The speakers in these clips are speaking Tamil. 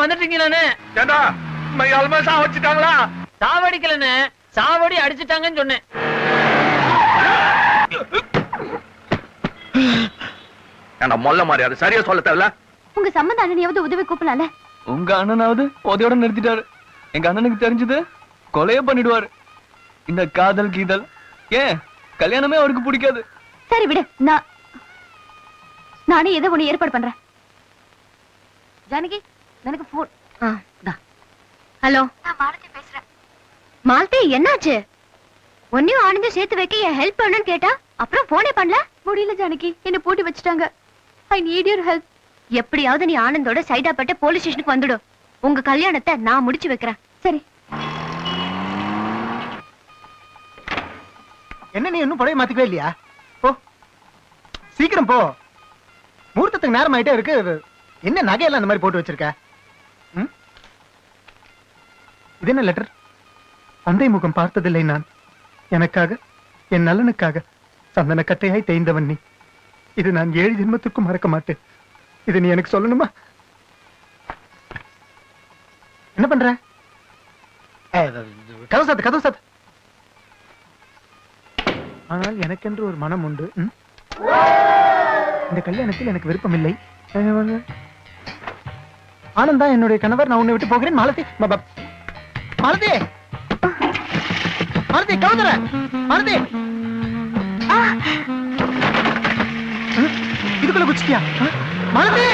வந்துட்டீங்க நானு. ஏண்டா மையாலுமே சாவடிச்சிட்டாங்களா? சாவடிக்கலன்னு சாவடி அடிச்சுட்டாங்கன்னு சொன்னேன். ஏண்டா மொல்ல மாதிரி அது சரியா சொல்ல தேவையில்ல. உங்க சம்பந்த அண்ணனையாவது உதவி கூப்பிடலாம்ல. உங்க அண்ணனாவது உதவியோட நிறுத்திட்டாரு. எங்க அண்ணனுக்கு தெரிஞ்சது கொலையே பண்ணிடுவாரு. இந்த காதல் கீதல் ஏன் கல்யாணமே அவருக்கு பிடிக்காது. சரி விடு, நானே ஏதோ ஒண்ணு ஏற்பாடு பண்றேன். ஜானகி எனக்கு போன். ஹலோ, நான் மாலதி பேசுறேன். மாலதி என்னாச்சு? ஒன்னையும் ஆனந்த சேர்த்து வைக்க என் ஹெல்ப் பண்ணணும்னு கேட்டா அப்புறம் போனே பண்ணல. முடியல ஜானகி, என்ன பூட்டி வச்சுட்டாங்க. I need your help. எப்படியாவது நீ ஆனந்தோட சைடா பட்ட போலீஸ் ஸ்டேஷனுக்கு வந்துடு. உங்க கல்யாணத்தை நான் முடிச்சு வைக்கிறேன். சரி. என்ன நீ இன்னும் புடவை மாத்திக்கவே இல்லையா? போ சீக்கிரம் போ, முகூர்த்தத்துக்கு நேரம் ஆயிட்டே இருக்கு. என்ன நகையெல்லாம் அந்த மாதிரி போட்டு வச்சிருக்க? இது என்ன லெட்டர்? தந்தை முகம் பார்த்ததில்லை நான், எனக்காக என் நலனுக்காக சந்தன கட்டையாய் தேய்ந்தவன் நீ. இது நான் 7 ஜென்மத்துக்கும் மறக்க மாட்டேன். இது நீ எனக்கு சொல்லணுமா? என்ன பண்ற? கதவு சாத்து, கதவு சாத்து. ஆனால் எனக்கென்று ஒரு மனம் உண்டு. இந்த கல்யாணத்தில் எனக்கு விருப்பம் இல்லை. ஆனந்தா என்னுடைய கணவர். நான் உன்னை விட்டு போகிறேன். மாலதி, மாலதி, மாலதி, கவுதர மாலதி, இதுக்குள்ள குச்சிட்டியா மாலதி?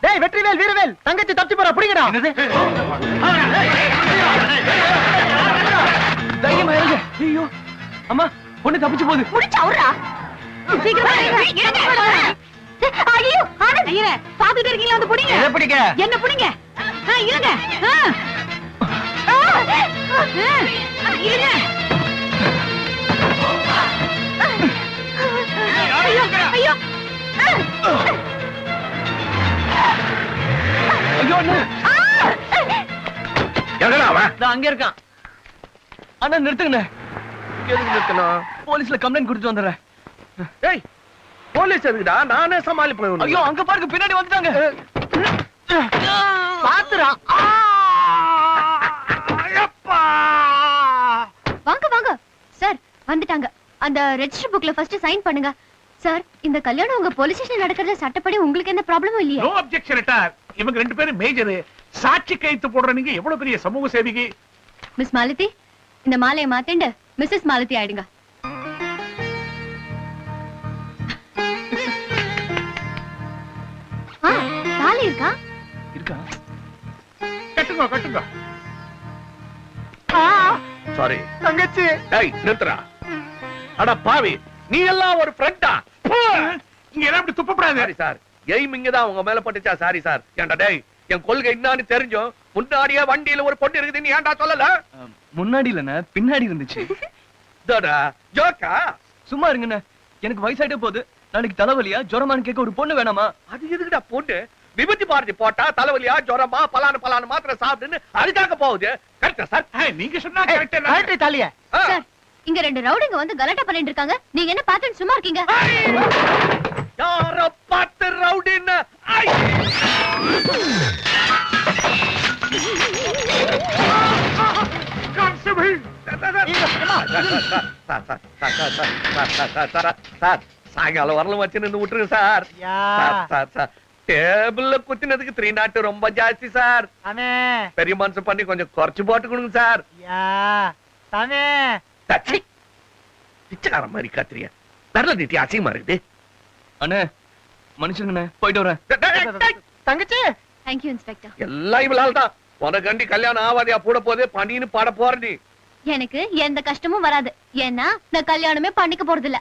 டேய் வெற்றிவேல், வீரவேல், தங்கச்சி தப்பிச்சு போறா, புடிங்கடா. தைரியமா இருங்க. ஐயோ அம்மா, பொண்ணு தப்பிச்சு போகுது. முடிச்சு அவரா சீக்கிரமா ஐயோ ஆனந்த் ஐயரே, பாத்துட்டு இருக்கீங்களா? வந்து புடிங்க. எதை பிடிக்க? என்ன புடிங்க? இருங்க. இருங்க. ஐயோ ஐயோ ஐயோ அண்ணா, எங்கடா அவன்? அங்க இருக்கான். அண்ணா நிறுத்துங்க. எதுக்கு நிறுத்தணும்? போலீஸ்ல கம்ப்ளைண்ட் கொடுத்து வந்துடுறேன். ஏய், போலீஸ் எதுக்குடா? நானே சமாளிப்பேன். ஐயோ அங்க பாருங்க, பின்னாடி வந்துட்டாங்க. பாத்துறா. வாங்க வாங்க சார், வந்துட்டாங்க. அந்த ரெஜிஸ்டர் புக்ல ஃபர்ஸ்ட் சைன் பண்ணுங்க. சார், இந்த கல்யாணம் உங்க போலீஸ் ஸ்டேஷன்ல நடக்கிறது சட்டப்படி உங்களுக்கு எந்த ப்ராப்ளமும் இல்லையா? No objection at. இவங்க 2 பேரும் மேஜர். சாட்சி கைத்து போடுற நீங்க எவ்வளவு பெரிய சமூக சேவகி. மிஸ் மாலதி, இந்த மாலையை மாத்திண்டு மிஸ்ஸஸ் மாலதி ஆயிடுங்க. தாலி இருக்கா? இருக்கா? கட்டுங்க கட்டுங்க. சாரி தங்கச்சி. டேய் நிறுத்துடா. அட பாவி, நீ எல்லாம் ஒரு ஃப்ரெண்டா? இங்க எல்லாம் இப்படி துப்பப்படாது. சாரி சார், எய்ம் இங்கதான் உங்க மேல பட்டுச்சா? Sorry sir. ஏன்டா டேய், என் கொள்கை என்னன்னு தெரிஞ்சும் முன்னாடியே வண்டியில ஒரு பொண்ணு இருக்குது, நீ ஏன்டா சொல்லல? முன்னாடி இல்லண்ணா, பின்னாடி இருந்துச்சு. ஜோக்கா? சும்மா இருங்கண்ணா, எனக்கு வயசாயிட்டே போகுது. நாளைக்கு தலைவலியா ஜுரமானு கேட்க ஒரு பொண்ணு வேணாமா? அது எதுக்குடா பொண்ணு? விபத்து பாரதி போட்டா தலைவலியா ஜுரமா பலான மாத்திரை சாப்பிடுன்னு அதுக்காக போகுது. கரெக்டா சார்? நீங்க சொன்னா கரெக்ட். தாலிய சார், இங்க 2 ரவுடிங்க வந்து கலாட்டா பண்ணிட்டு இருக்காங்க. நீங்க என்ன பார்த்துட்டு சும்மா இருக்கீங்க? யார பார்த்து ரவுடின்னு? கான்ஸ்டபிள் சார், சாயங்காலம் வரல வச்சு நின்று விட்டுருங்க சார். சார் டேபிள்ல குத்தினதுக்கு 3 நாட்டு ரொம்ப ஜாஸ்தி சார். பெரிய மனுஷன் பண்ணி கொஞ்சம் குறைச்சு போட்டு கொடுங்க சார். பிச்சைக்கார மாதிரி காத்துறிய நல்ல நீட்டி அசிங்கமா இருக்குது. அண்ணே மனுஷங்கண்ணே, போயிட்டு வரேன். தங்கச்சி. Thank you inspector. எல்லாம் இவளால தான். உனக்கண்டி கல்யாணம் ஆவாதியா கூட போதே பண்ணின்னு பாட போற நீ. எனக்கு எந்த கஷ்டமும் வராது. ஏன்னா நான் கல்யாணமே பண்ணிக்க போறது இல்ல.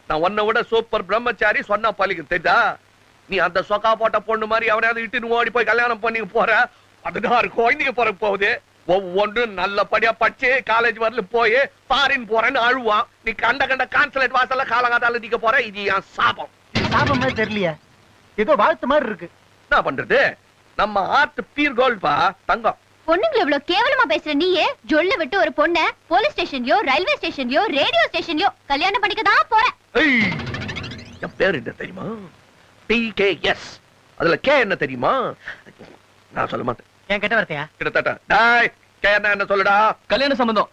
நான் உன்னை விட சூப்பர் பிரம்மச்சாரி சொன்னா பழிக்கு தெரியா? நீ அந்த சொக்கா போட்ட பொண்ணு மாதிரி அவனையாவது இட்டுன்னு ஓடி போய் கல்யாணம் பண்ணி போற. 16 குழந்தைங்க பிறகு போகுது. ஒவ்வொன்றும் நல்லபடியா படிச்சு காலேஜ் வரல போய் பாரின் போறேன்னு அழுவான். நீ கண்ட கான்சுலேட் வாசல்ல காலங்காத்தால நிக்க போற. இது என் சாபம். சாபம் மாதிரி தெரியலையா? ஏதோ வாழ்த்து மாதிரி இருக்கு. என்ன பண்றது? நம்ம ஆர்ட் பீர் கோல்பா தங்கம். பொண்ணுங்களை இவ்வளவு கேவலமா பேசுற நீயே ஜொல்ல விட்டு ஒரு பொண்ண போலீஸ் ஸ்டேஷன்லயோ ரயில்வே ஸ்டேஷன்லயோ ரேடியோ ஸ்டேஷன்லயோ கல்யாணம் பண்ணிக்க தான் போற. என் பேர் என்ன தெரியுமா? PKS, அதுல கே என்ன தெரியுமா? நான் சொல்ல மாட்டேன். என் கிட்ட வரத்தையா? கிட்டத்தட்ட டேய், கே என்ன சொல்லுடா? கல்யாண சம்பந்தம்.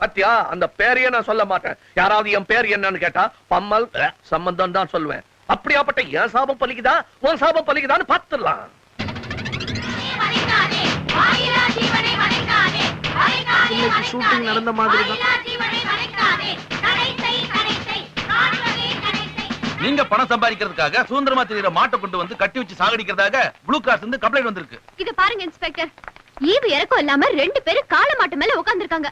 அத்தியா, அந்த பேரையே நான் சொல்ல மாட்டேன். யாராவது என் பேர் என்னன்னு கேட்டா பம்மல் சம்பந்தம் தான் சொல்லுவேன். அப்படியாப்பட்ட என் சாபம் பலிக்குதா உன் சாபம் பலிக்குதான்னு பாத்துடலாம். ஷூட்டிங் நடந்த மாதிரி தான். நீங்க பணம் சம்பாதிக்கிறதுக்காக சுதந்திரமா தெரியுற மாட்டை கொண்டு வந்து கட்டி வச்சு சாகடிக்கிறதாக ப்ளூ கிராஸ் இருந்து கம்ப்ளைண்ட் வந்திருக்கு. இது பாருங்க இன்ஸ்பெக்டர், ஈவு இறக்கம் இல்லாம 2 பேரும் காளை மாட்டு மேல உட்கார்ந்திருக்காங்க.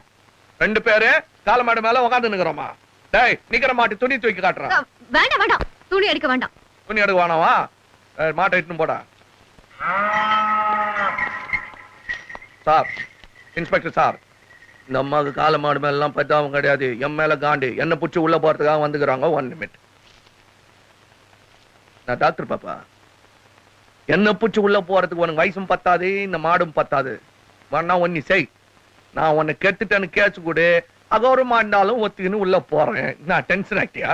2 பேரு காலமாடு மேல உட்கார்ந்து நிக்கிறோமா? டேய், நிக்கிற மாட்டு துணி தூக்கி காட்டுறான். வேண்டாம் வேண்டாம், துணி எடுக்க வேண்டாம். துணி எடுக்க வேணாவா? மாட்டை இட்டுன்னு போடா. சார், இன்ஸ்பெக்டர் சார், இந்த அம்மாவுக்கு கால மாடு மேல எல்லாம் பத்தாவும் கிடையாது. என் மேல காண்டு. என்ன புடிச்சு உள்ள போறதுக்காக வந்துக்கிறாங்க. 1 நிமிட். நான் டாக்டர் பாப்பா. என்ன புடிச்சு உள்ள போறதுக்கு உனக்கு வயசும் பத்தாது, இந்த மாடும் பத்தாது. வேணா ஒன்னி செய். நான் உன்னை கெட்டுட்டேன்னு கேச்சு கூட அகௌரவமா இருந்தாலும் ஒத்துக்கின்னு உள்ள போறேன். நான் டென்ஷன் ஆகிட்டியா?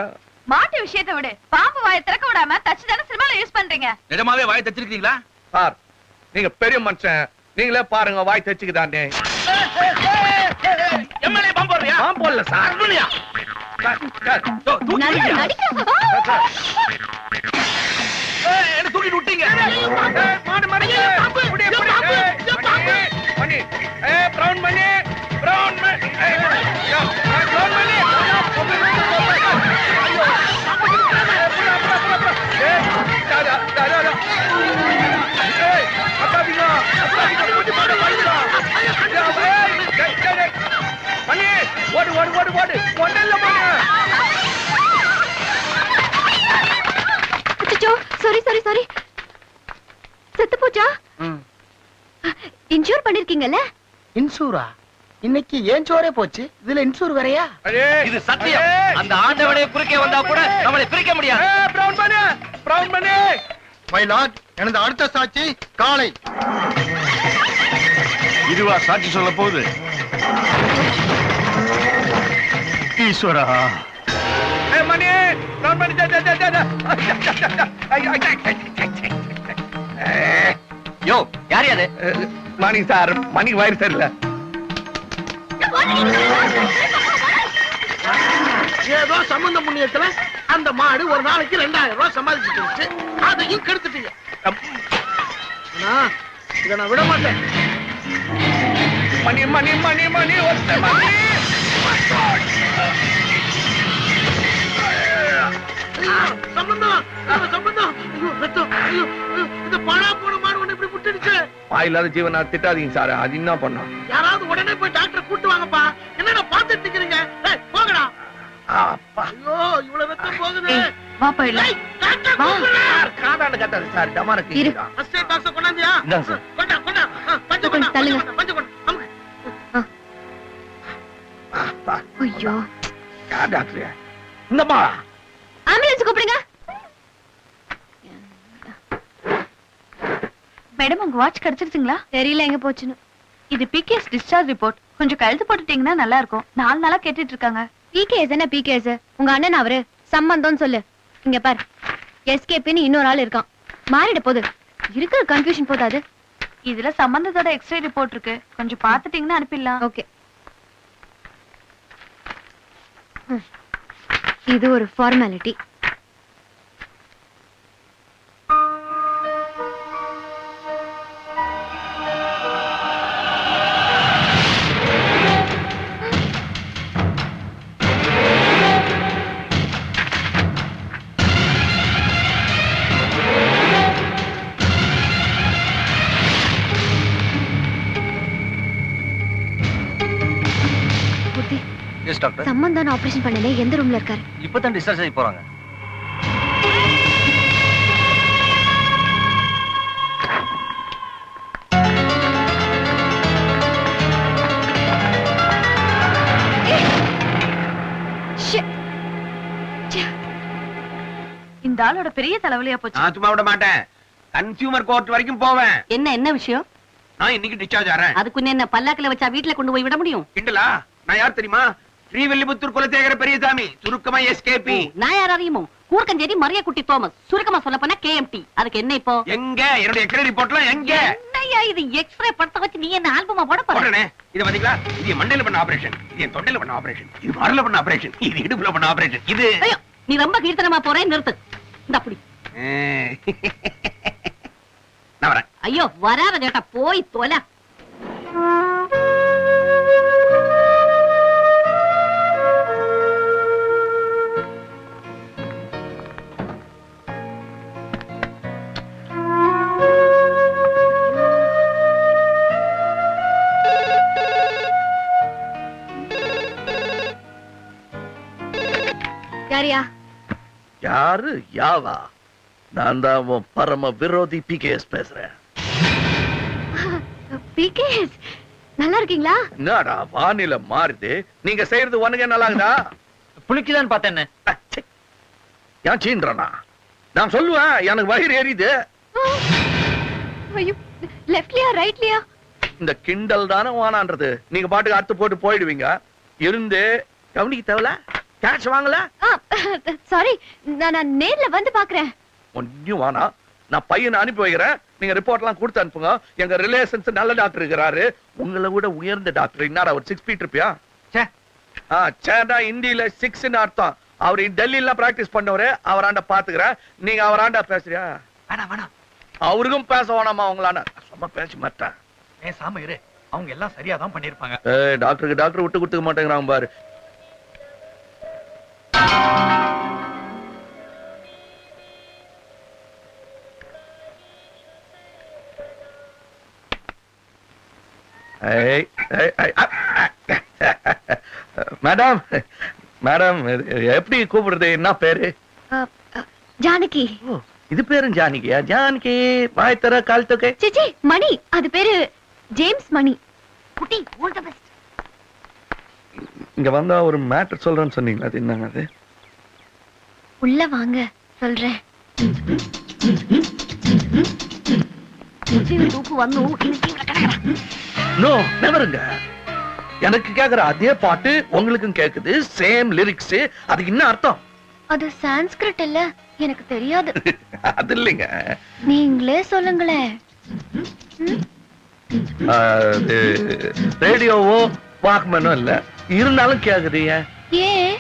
மாட்டு விஷயத்தை விட பாம்பு வாயை திறக்க விடாம தச்சு தானே சினிமால யூஸ் பண்றீங்க. நிஜமாவே வாய் தச்சிருக்கீங்களா? சார், நீங்க பெரிய மனுஷன், நீங்களே பாருங்க வாய் தச்சுக்குதானே. எம்எல்ஏ பாம்பு போடுறியா? பாம்பு போடல சார். என்ன தூக்கிட்டு விட்டீங்க? ஓடு ஓடு ஓடு ஓடு ஒன்னல்ல மணி. சாரி செத்து போச்சா? இன்சூர் பண்ணிருக்கீங்கல்ல? இன்சூரா? இன்னைக்கு ஏன் சோரே போச்சு, இதுல இன்சூர் வேறயா? இது சத்தியம். அந்த ஆண்டவனே குறுக்கே வந்தா கூட நம்மளை பிரிக்க முடியாது. பிரவுன் பண்ணு, பிரவுன் பண்ணு. மை லார்ட், எனது அடுத்த சாட்சி காளை. இதுவா சாட்சி சொல்ல போகுது? ஈஸ்வரா, மணி பிரவுன் பண்ணி. யோ யார் யாரு? மணி சார், மணி வயிறு சரியில்லை. ஏதோ சம்பந்த புண்ணியத்துல அந்த மாடு ஒரு நாளைக்கு 2000 ரூபாய் சம்பாதிச்சுட்டு அதையும் கெடுத்துட்டீங்க. இதை நான் விட மாட்டேன். மணி மணி மணி மணி ஒத்த மணி. சம்பந்தம் சம்பந்தம். ரத்தம். இந்த பணா போன மாடு ஒண்ணு இப்படி முட்டிடுச்சு. வாயில்லாத ஜீவனா திட்டாதீங்க சார். அது என்ன பண்ணா? யாராவது உடனே போய் டாக்டர் கூட்டு வாங்கப்பா. என்னடா பாத்துட்டு நிக்கிறீங்க? போகடா. ஐயோ, இவ்வளவு ரத்தம் போகுது. வா போயிடலாம். டாக்டர் வா. காதாண்டு கட்டாது சார். டமாரக்கு இரு. ஃபர்ஸ்ட் எய்ட் பாக்ஸ் கொண்டாந்தியா? இந்தாங்க சார். கொண்டா கொண்டா. பஞ்சு கொண்டா. தள்ளுங்க. பஞ்சு கொண்டா. அமுக்கு. ஐயோ, டாக்டர் இந்தம்மா ஆம்புலன்ஸ் கூப்பிடுங்க. மேடம் உங்க வாட்ச் கிடைச்சிருச்சுங்களா? தெரியல எங்க போச்சுன்னு. இது பிகேஎஸ் டிஸ்சார்ஜ் ரிப்போர்ட். கொஞ்சம் கையெழுத்து போட்டுட்டீங்கன்னா நல்லா இருக்கும். 4 நாளா கேட்டுட்டு இருக்காங்க. பிகேஎஸ் என்ன பிகேஎஸ்? உங்க அண்ணன் அவரு சம்பந்தம் சொல்லு. இங்க பாரு, எஸ்கேபின்னு இன்னொரு ஆள் இருக்கான். மாறிட போகுது. இருக்கிற கன்ஃபியூஷன் போதாது. இதுல சம்பந்தத்தோட எக்ஸ்ரே ரிப்போர்ட் இருக்கு. கொஞ்சம் பாத்துட்டீங்கன்னா அனுப்பிடலாம். ஓகே. இது ஒரு ஃபார்மாலிட்டி. Yes doctor. சம்பந்தம் ஆபரேஷன் பண்ணனே எந்த ரூம்ல இருக்காரு? இப்பதான் டிஸ்சார்ஜ் ஆகி போறாங்க. இந்த ஆளோட பெரிய தலைவலியா போச்சு. நான் சும்மா விட மாட்டேன். கன்சியூமர் கோர்ட் வரைக்கும் போவேன். என்ன விஷயம்? நான் இன்னைக்கு டிஸ்சார்ஜ் ஆறேன். அதுக்கு என்ன பல்லாக்கில வச்சா வீட்டுல கொண்டு போய் விட முடியும்? கிண்டலா? நான் யார் தெரியுமா? ஸ்ரீவில்லிபுத்தூர் குலசேகர பெரியசாமி, சுருக்கமா எஸ்கேபி. நான் யார் அறியுமோ? கூர்க்கஞ்சேரி மரியக்குட்டி தோமஸ், சுருக்கமா சொல்ல போனா KMT. அதுக்கு என்ன இப்போ? எங்க என்னுடைய எக்ஸ்ரே ரிப்போர்ட்லாம் எங்க? என்னய்யா இது எக்ஸ்ரே படத்தை வச்சு நீ என்ன ஆல்பமா போட போற? போடுறேனே. இத பாத்தீங்களா? இது என் மண்டையில பண்ண ஆபரேஷன், இது என் தொண்டையில பண்ண ஆபரேஷன், இது மார்ல பண்ண ஆபரேஷன், இது இடுப்புல பண்ண ஆபரேஷன். இது ஐயோ, நீ ரொம்ப கீர்த்தனமா போறே, நிறுத்து. இந்த அப்படி. நான் வரேன். ஐயோ வராத கேட்டா போய் தொலை. யாரியா? யாரு? யாவா? நான் தான் உன் பரம விரோதி PKS பேசுறேன். பிகேஎஸ், நல்லா இருக்கீங்களா? என்னடா வானிலை மாறுது, நீங்க செய்யறது ஒண்ணுங்க நல்லாகுதா? புளிக்குதான்னு பார்த்தேன். ஏன் சீன்றனா? நான் சொல்லுவேன், எனக்கு வயிறு எரியுது. ஐயோ, லெஃப்ட்லயா ரைட்லயா? இந்த கிண்டல் தானே வானான்றது. நீங்க பாட்டுக்கு அறுத்து போட்டு போயிடுவீங்க. இருந்து கவனிக்க தேவல, கேஷ் வாங்கல. சாரி, நான் நேர்ல வந்து பாக்குறேன். ஒன்னும் வானா, நான் பையனை அனுப்பி வைக்கிறேன். நீங்க ரிப்போர்ட் எல்லாம் கொடுத்து அனுப்புங்க. எங்க ரிலேஷன்ஸ் நல்ல டாக்டர் இருக்கிறாரு, உங்களை விட உயர்ந்த டாக்டர். என்னடா ஒரு 6 feet இருப்பியா? சேடா ஹிந்தியில 6 அர்த்தம். அவரு டெல்லியில பிராக்டிஸ் பண்ணவரு, அவராண்ட பாத்துக்கிறேன். நீங்க அவராண்டா பேசுறியா? வேணாம் அவருக்கும் பேச வேணாமா? அவங்களான சும்மா பேச மாட்டேன். பேசாம இரு, அவங்க எல்லாம் சரியாதான் பண்ணிருப்பாங்க. டாக்டருக்கு டாக்டர் விட்டு கொடுத்துக்க மாட்டேங்கிறாங்க பாரு. மேடம், மேடம் எப்படி கூப்பிடுறது? என்ன பேரு? ஜானகி. இது பேரும் ஜானகியா? ஜானகி வாய் தர கால் தொகை. சிச்சி, மணி. அது பேரு ஜேம்ஸ் மணி. குட்டி, ஆல் தி பெஸ்ட். இங்க வந்தா ஒரு மேட்டர் சொல்றேன்னு சொன்னீங்களா, அது என்னங்க அது? உள்ள வாங்க, சொல்றேன். தூக்கு வந்து நோ, நெவருங்க. எனக்கு கேக்குற அதே பாட்டு உங்களுக்கும் கேக்குது, சேம் லிரிக்ஸ். அதுக்கு என்ன அர்த்தம்? அது சான்ஸ்கிரிட் இல்ல, எனக்கு தெரியாது. அது இல்லைங்க, நீங்களே சொல்லுங்களேன். அது ரேடியோவோ வாக்மேனோ இல்ல, இருந்தாலும் கேக்குறீங்க. ஏன்?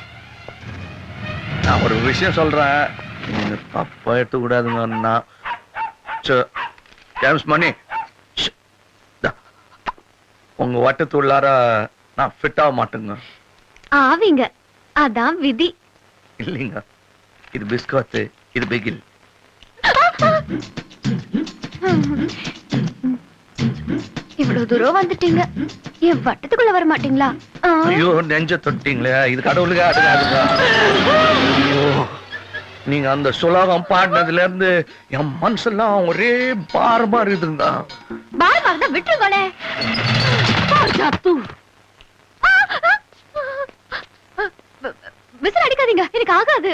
நான் ஒரு விஷயம் சொல்றேன், நீங்க தப்பா எடுத்துக்க கூடாதுங்க. ஜேம்ஸ் மணி, உங்க வட்டத்துள்ளார நான் ஃபிட் ஆக மாட்டேங்க. ஆவீங்க, அதான் விதி. இல்லைங்க, இது பிஸ்கட், இது பிகில். இவ்வளவு தூரம் வந்துட்டீங்க, என் வட்டத்துக்குள்ள வர மாட்டீங்களா? ஐயோ, நெஞ்ச தொட்டீங்களே, இது கடவுளுக்கு அடுக்காதுங்க. ஐயோ, நீங்க அந்த சுலோகம் பாடினதுல இருந்து என் மனசெல்லாம் ஒரே பாரமா இருக்குதுங்க. பால் வரத விட்டுருங்களே. விசில் அடிக்காதீங்க, எனக்கு ஆகாது.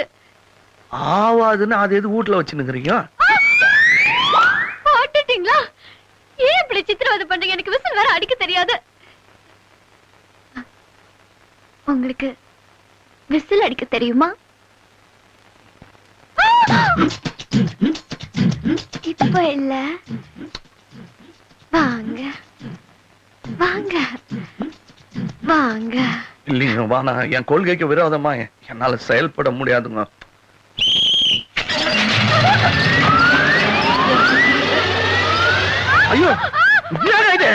ஆவாதுன்னு அது எது வீட்டுல வச்சுனுங்கிறீங்க? பாட்டுட்டீங்களா? ஏன் இப்படி சித்திரவதை பண்றீங்க? எனக்கு விசில் வேற அடிக்க தெரியாது. உங்களுக்கு விசில் அடிக்க தெரியுமா? இப்ப இல்ல, வாங்க வாங்க வாங்க. இல்லைங்க, வானா, என் கொள்கைக்கு விரோதமா என்னால செயல்பட முடியாதுங்க. ஐயோ, என்னங்க இது?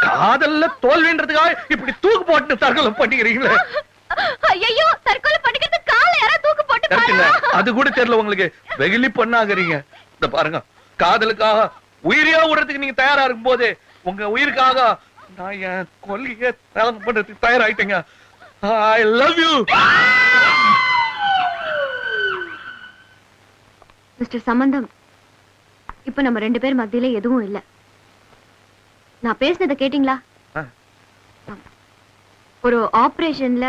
காதல்ல தோல்வின்றதுக்காக இப்படி தூக்கு போட்டு தற்கொலை பண்ணிக்கிறீங்களே. ஐயோ, தற்கொலை பண்ணிக்கிறது கால யாரா தூக்கு போட்டு கரெக்ட்டுங்க, அது கூட தெரியல உங்களுக்கு. வெகுளி பொண்ணாகிறீங்க. இந்த பாருங்க, காதலுக்காக உயிரையோ விடுறதுக்கு நீங்க தயாரா இருக்கும் போது, உங்க உயிருக்காக நான் என் கொள்கையை தியாகம் பண்றதுக்கு தயாராயிட்டேங்க. I love you. Mister Sambandham, இப்ப நம்ம 2 பேர் மத்தியில எதுவும் இல்ல. நான் பேசினதை கேட்டீங்களா? ஒரு ஆபரேஷன்ல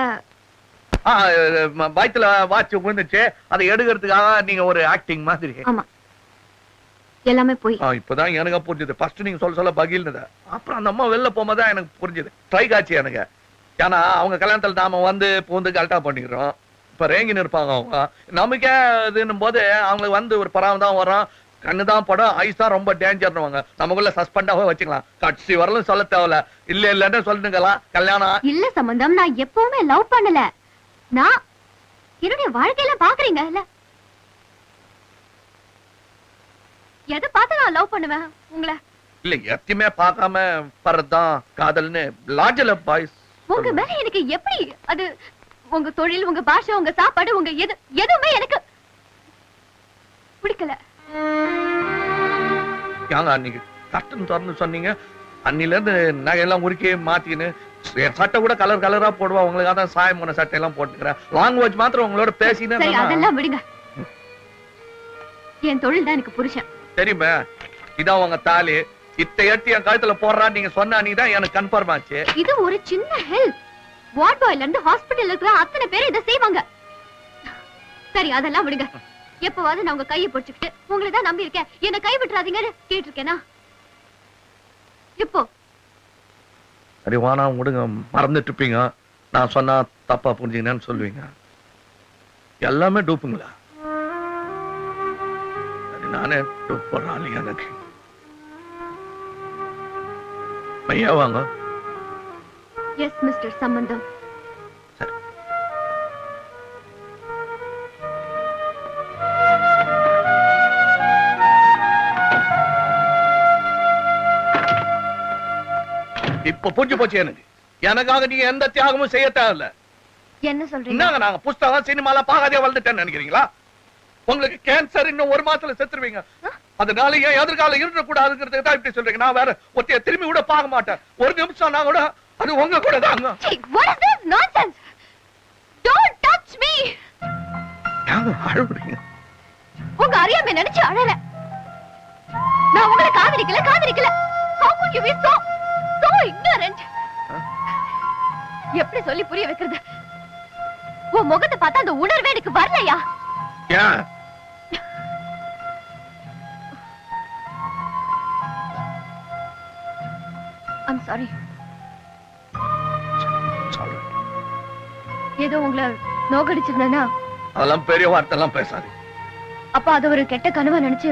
வயித்துல வாட்ச் விழுந்துச்சு, அதை எடுக்கிறதுக்காக நீங்க ஒரு ஆக்டிங் மாதிரி. ஆமா, எல்லாமே போய். இப்பதான் எனக்கு புரிஞ்சது. ஃபர்ஸ்ட் நீங்க சொல்ல பகில்னத, அப்புறம் அந்த அம்மா வெளில போகும்போது எனக்கு புரிஞ்சது. ட்ரை காட்சி எனக்கு. ஏன்னா அவங்க கல்யாணத்துல நாம வந்து பூந்து கரெக்டா பண்ணிக்கிறோம். இப்ப ரேங்கின்னு இருப்பாங்க அவங்க. நமக்கே இதுன்னும் போது அவங்களுக்கு வந்து ஒரு பராமம் தான் வரும், கண்ணு தான் படம், ஐஸ் தான் ரொம்ப டேஞ்சர்னுவாங்க. நமக்குள்ள சஸ்பெண்டாவே வச்சுக்கலாம், கட்சி வரலும் சொல்ல தேவையில்ல. இல்ல இல்லன்னு சொல்லுங்களா கல்யாணம் இல்ல சம்பந்தம், நான் எப்பவுமே லவ் பண்ணல. நான் என்னுடைய வாழ்க்கையில பாக்குறீங்க இல்ல, எதை பார்த்து நான் லவ் பண்ணுவேன் உங்களை? இல்ல எத்தையுமே பார்க்காம பறதான் காதல்னு லாஜல பாய்ஸ். உங்க மேல எனக்கு எப்படி அது, உங்க தொழில், உங்க பாஷை, உங்க சாப்பாடு, உங்க எதுவுமே எனக்கு பிடிக்கல. ஏங்க அன்னைக்கு கஷ்டம் திறந்து சொன்னீங்க, அன்னில இருந்து நகையெல்லாம் உருக்கி மாத்தின்னு சட்டை கூட கலர் கலரா போடுவா, உங்களுக்கு அதான் சாயம் போன சட்டை எல்லாம் போட்டுக்கிறேன். லாங்குவேஜ் மாத்திரம் உங்களோட பேசினே. சரி அதெல்லாம் விடுங்க, என் தொழில் தான் எனக்கு புருஷன். தெரியுமே, இதான் உங்க தாலி, இத்த எட்டி என் கழுத்துல போடுறான்னு நீங்க சொன்ன அன்னைக்குதான் எனக்கு கன்ஃபார்ம் ஆச்சு. இது ஒரு சின்ன ஹெல்ப். வார்ட் பாய்ல இருந்து ஹாஸ்பிடல்ல இருக்கிற அத்தனை பேர் இதை செய்வாங்க. சரி அதெல்லாம் விடுங்க. எப்பவாவது நான் உங்க கையை பிடிச்சுக்கிட்டு உங்களை தான் நம்பி இருக்கேன், என்ன கை விட்டுறாதீங்கன்னு கேட்டிருக்கேனா? இப்போ சரி வானா விடுங்க, மறந்துட்டு இருப்பீங்க, நான் சொன்னா தப்பா புரிஞ்சுங்கன்னு சொல்லுவீங்க. எல்லாமே டூப்புங்களா? சரி நானே டூப் போடுறாள் எனக்கு. ஐயா வாங்க. S mister Sambandham. இப்ப புரிஞ்சு போச்சு எனக்கு. எனக்காக நீங்க எந்த தியாகமும் செய்ய தேவையில்ல. என்ன சொல்றீங்க? நாங்க புஸ்தகம் சினிமால பாகாதே வளர்ந்துட்டேன்னு நினைக்கிறீங்களா? உங்களுக்கு கேன்சர் இன்னும் 1 மாசத்துல செத்துருவீங்க. அதனால ஏன் எதிர்காலம் இருந்தக்கூடாதுங்கிறதுக்கு தான் இப்படி சொல்றீங்க. நான் வேற ஒருத்தைய திரும்பி கூட பார்க்க மாட்டேன். ஒரு நிமிஷம் நான் கூட அது உங்க கூட தாங்க. What is this nonsense? Don't touch me. அழுவுறீங்க. உங்க அறியாமை நினைச்சு அழல. நான் உங்களை காதலிக்கல. How could you be so ignorant? எப்படி சொல்லி புரிய வைக்கிறது? உன் முகத்தை பார்த்தா அந்த உணர்வே எனக்கு வரலையா? ஏன்? I'm sorry. ஏதோ உங்களை நோகடிச்சிருந்தேனா? அதெல்லாம் பெரிய வார்த்தை எல்லாம் பேசாது. அப்ப அது ஒரு கெட்ட கனவா நினைச்சு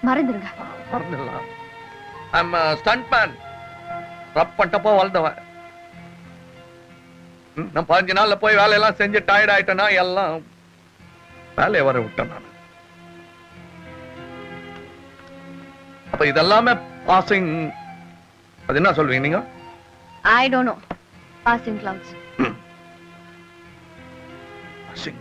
மறந்துருங்க. மறந்துடலாம். I'm a stuntman. ரப் பண்ணிட்டப்போ வளர்ந்தவன். நான் 15 நாள்ல போய் வேலையெல்லாம் செஞ்சு டயர்ட் ஆயிட்டேன்னா எல்லாம் வேலையை வர விட்டேன் நான். அப்ப இதெல்லாமே பாசிங். அது என்ன சொல்றீங்க நீங்க? I don't know. Passing clouds. Passing.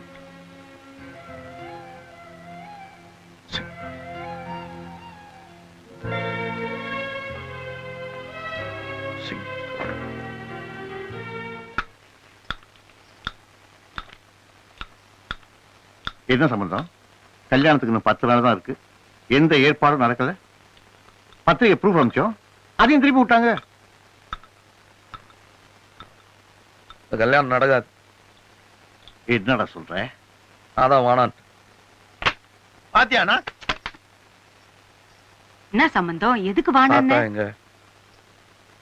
என்ன சம்பந்தம்? கல்யாணத்துக்கு இன்னும் 10 நாள் தான் இருக்கு, எந்த ஏற்பாடும் நடக்கல. பத்திரிகை ப்ரூஃப் அனுப்பிச்சோம், அதையும் திருப்பி விட்டாங்க. கல்யாணம் நடக்காது. என்னடா சொல்ற? அதான் வானான். பாத்தியானா? என்ன சம்பந்தம்? எதுக்கு வாணான்னு?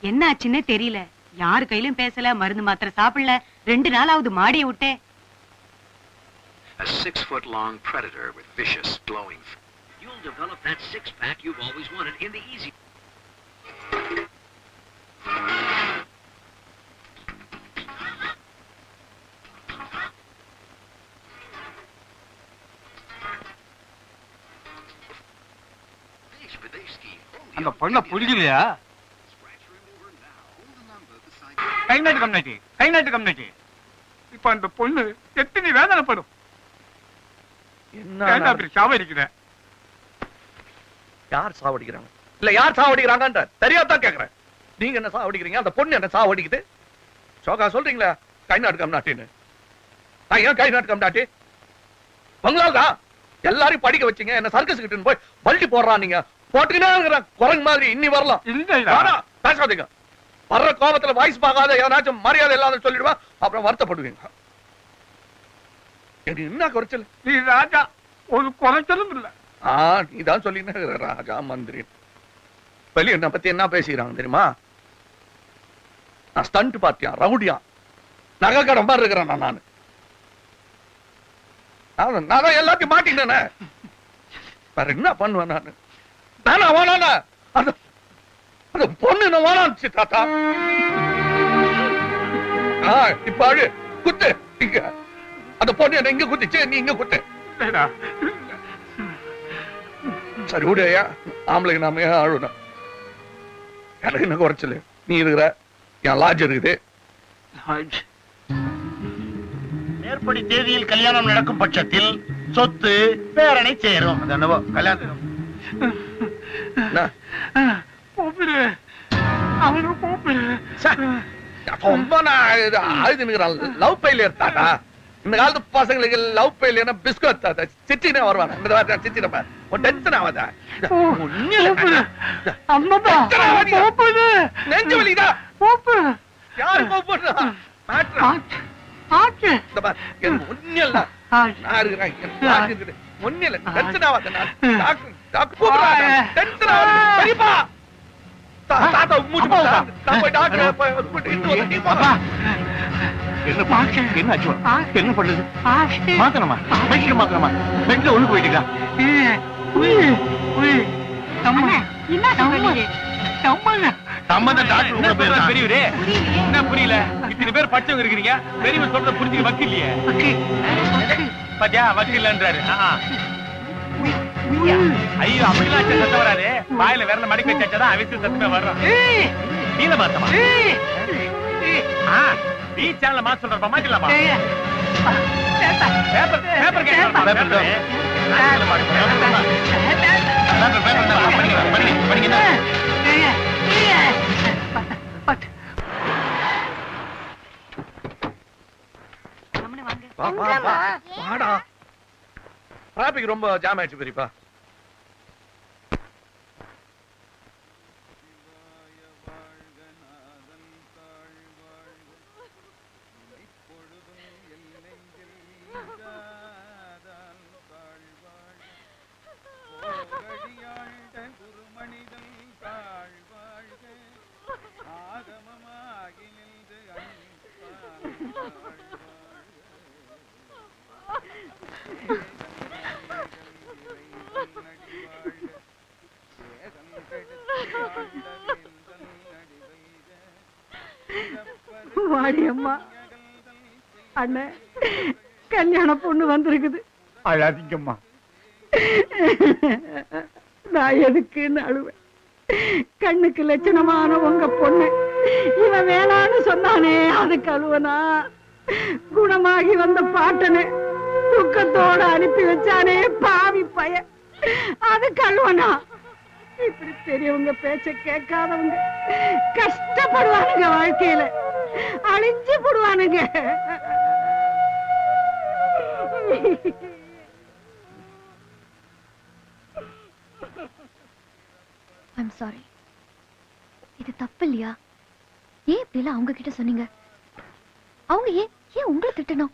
என்ன ஆச்சுன்னே தெரியல. யாரு கையிலும் பேசல, மருந்து மாத்திரை சாப்பிடல. 2 நாளாவது மாடியை விட்டே. A 6-foot-long predator with vicious, glowing. You'll develop that six-pack you've always wanted in the easy. அந்த பொண்ண புடிக்கலையா? கை நாட்டு கம்யூனிட்டி. இப்ப அந்த பொண்ணு எத்தனை வேதனைப்படும். சாவடிக்கிற யார் சாவடிக்கிறாங்க? இல்ல யார் சாவடிக்கிறாங்கன்ற தெரியாதான் கேக்குறேன். நீங்க என்ன சாவடிக்கிறீங்க? அந்த பொண்ணு என்ன சாவடிக்குது? சோகா சொல்றீங்களா கை நாட்டு கம்யூனிட்டின்னு? நான் ஏன் கை நாட்டு கம்யூனிட்டி? உங்களால்தான் எல்லாரையும் படிக்க வச்சீங்க, என்ன சர்க்கஸ் கிட்ட போய் பல்டி போடுறான். நீங்க போட்டுக்கிட்டே இருக்கிற குரங்கு மாதிரி இன்னி வரலாம். பேசாதீங்க. வர்ற கோபத்துல வாய்ஸ் பார்க்காத ஏதாச்சும் மரியாதை இல்லாத சொல்லிடுவா, அப்புறம் வருத்தப்படுவீங்க. எனக்கு என்ன குறைச்சல்? நீ ராஜா, ஒரு குறைச்சலும் இல்ல. நீதான் சொல்லின்னு ராஜா மந்திரி. வெளியே என்ன பத்தி என்ன பேசிக்கிறாங்க தெரியுமா? நான் ஸ்டண்ட் பார்த்தியா, ரவுடியா, நகை கடை மாதிரி இருக்கிறேன் நான். நான் தான் எல்லாத்தையும் மாட்டிட்டேனே. வேற என்ன பண்ணுவேன் நானு? நானா வேணானா? அது அது பொண்ணு நான் வேணாச்சு தாத்தா. இப்ப அழு குத்து இங்க. அந்த பொண்ணு என்ன இங்க குத்திச்சு, நீ இங்க குத்து. சரி விடையா, ஆம்பளைக்கு நாம ஏன் அழுணும்? எனக்கு என்ன குறைச்சல? நீ இருக்கிற, என் லாட்ஜ் இருக்குது. மேற்படி தேதியில் கல்யாணம் நடக்கும் பட்சத்தில் சொத்து பேரணை சேரும். கல்யாணம் லவ் ஃபெயிலியர் தாத்தா. இந்த காலத்து பசங்களுக்கு லவ் ஃபெயிலியர்னா பிஸ்கட் தாத்தா. சிட்டினே வருவாங்க. இந்த சிட்டின டென்ஷன் ஆகாதா? நெஞ்சு வலிதா? யாரு கூப்பிடுறா? என்ன பண்ணுது? மாத்தணுமா? பெட்ஷீட் மாத்தணுமா? பெட்ல ஒண்ணு போயிட்டுக்கா. பெரியவரே என்ன புரியல? இத்தனை பேர் படிச்சவங்க இருக்கிறீங்க, பெரியவர் சொல்றத புரிஞ்சுக்க வக்கீல்லையே. பாத்தியா வக்கீல்ன்றாரு. ஐயோ அப்படிலாம் சத்தம் வராது. வாயில விரல மடக்கி வச்சாதான் அவசியம் சத்தமே வர்றோம். நீல மாத்தமா? நீ சேனல மாத்த சொல்றப்ப மாத்திடலாமா? பேப்பர் பேப்பர் கேட்கலாம். டிராபிக் ரொம்ப ஜாம் ஆயிடுச்சு பெரியப்பா. வாடி அம்மா. அண்ணன் கல்யாண பொண்ணு வந்திருக்குது. அழாதீங்கம்மா. நான் எதுக்குன்னு அழுவேன். கண்ணுக்கு லட்சணமான உங்க பொண்ணு இவன் வேணான்னு சொன்னானே, அதுக்கு அழுவனா? குணமாகி வந்த பாட்டனு துக்கத்தோட அனுப்பி வச்சானே பாவி பைய, அதுக்கு அழுவனா? இப்படி பெரியவங்க பேச்ச கேட்காதவங்க கஷ்டப்படுவானுங்க, வாழ்க்கையில அழிஞ்சு போடுவானுங்க. I'm sorry. இது தப்பு இல்லையா? ஏன் இப்படி எல்லாம் அவங்க கிட்ட சொன்னீங்க? அவங்க ஏன் உங்களை திட்டணும்?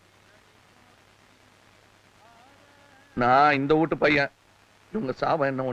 நான் இந்த வீட்டு பையன். இவங்க சாபம் என்ன